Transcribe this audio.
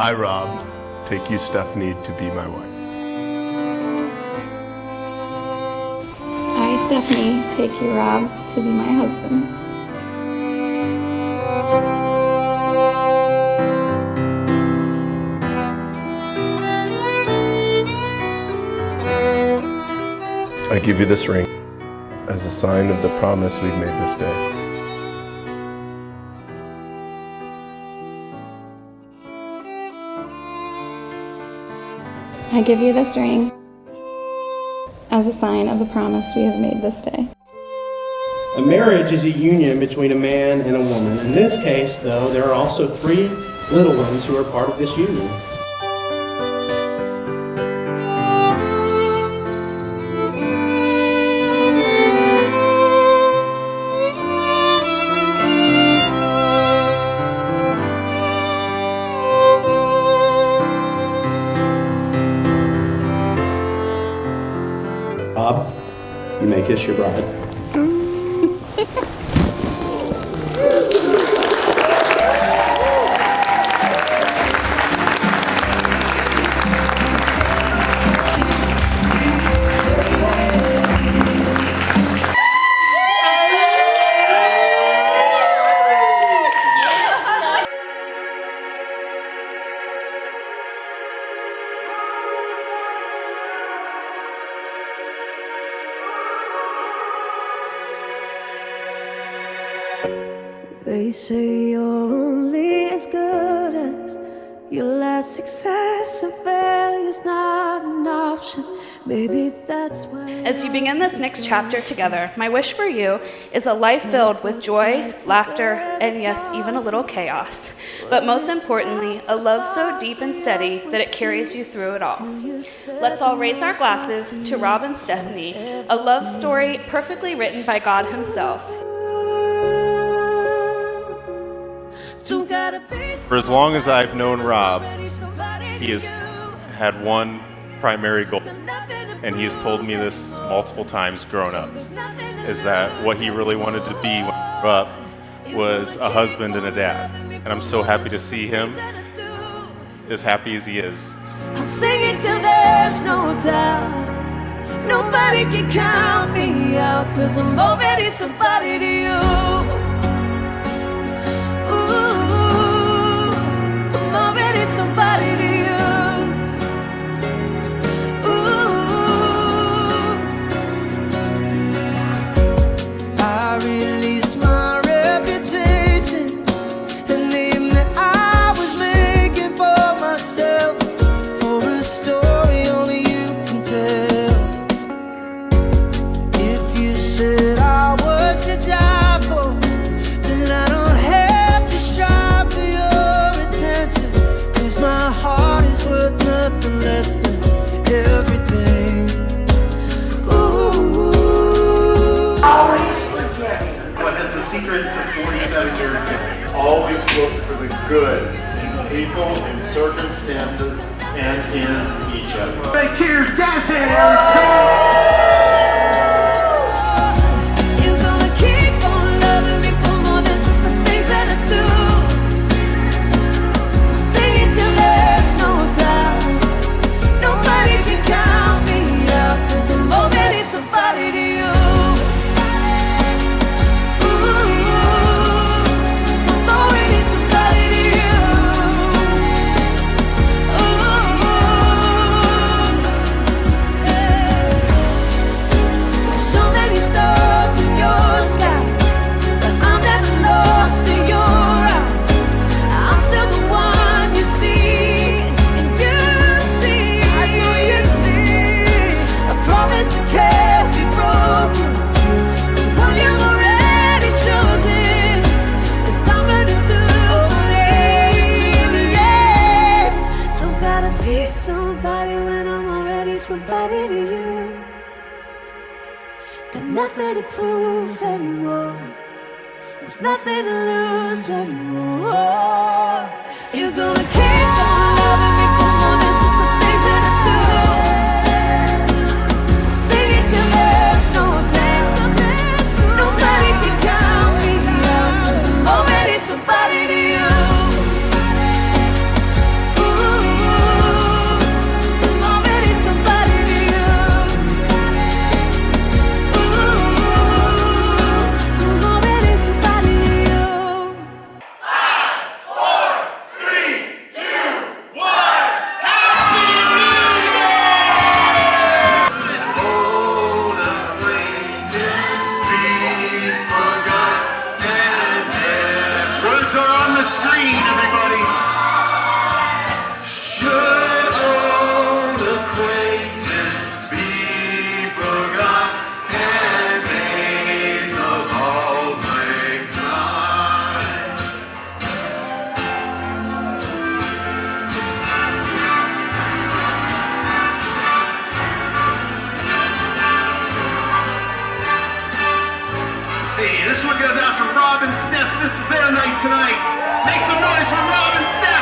I, Rob, take you, Stephanie, to be my wife. I, Stephanie, take you, Rob, to be my husband. I give you this ring as a sign of the promise we've made this day. I give you this ring as a sign of the promise we have made this day. A marriage is a union between a man and a woman. In this case, though, there are also 3 little ones who are part of this union. Bob, you may kiss your bride. They say you're only as good as your last success, and failure's not an option. Maybe that's why. As you begin this next chapter together, my wish for you is a life filled with joy, laughter, and yes, even a little chaos. But most importantly, a love so deep and steady that it carries you through it all. Let's all raise our glasses to Rob and Stephanie, a love story perfectly written by God Himself. For as long as I've known Rob, he has had one primary goal, and he has told me this multiple times growing up, is that what he really wanted to be when he grew up was a husband and a dad. And I'm so happy to see him as happy as he is. I'll sing it till there's no doubt. Nobody can count me out, 'cause I'm already somebody to you. Somebody to you. Ooh. I release my reputation, a name that I was making for myself, for a story only you can tell. If you said I was to die for, then I don't have to strive for your attention. My heart is worth nothing less than everything. Ooh. Always forgiving. What has the secret to 47 years been? Always look for the good in people, in circumstances, and in each other. Hey, cheers, jazz hands! You're gonna keep on loving me for more than just the things that I do. There's no doubt. Nobody can count me out, 'cause I'm already somebody to you. Ooh, I'm already somebody to you. Ooh, yeah. So many stars in your sky, but I'm never lost in your eyes. I'm still the one you see. Somebody when I'm already somebody to you. Got nothing to prove anymore. There's nothing to lose anymore. You're gonna keep on loving me for more than just the things that I do. Sing it till there's no doubt. Nobody can count me out, 'cause I'm already somebody to you. Ooh. one goes out to Rob and Steph. This is their night tonight. Make some noise for Rob and Steph.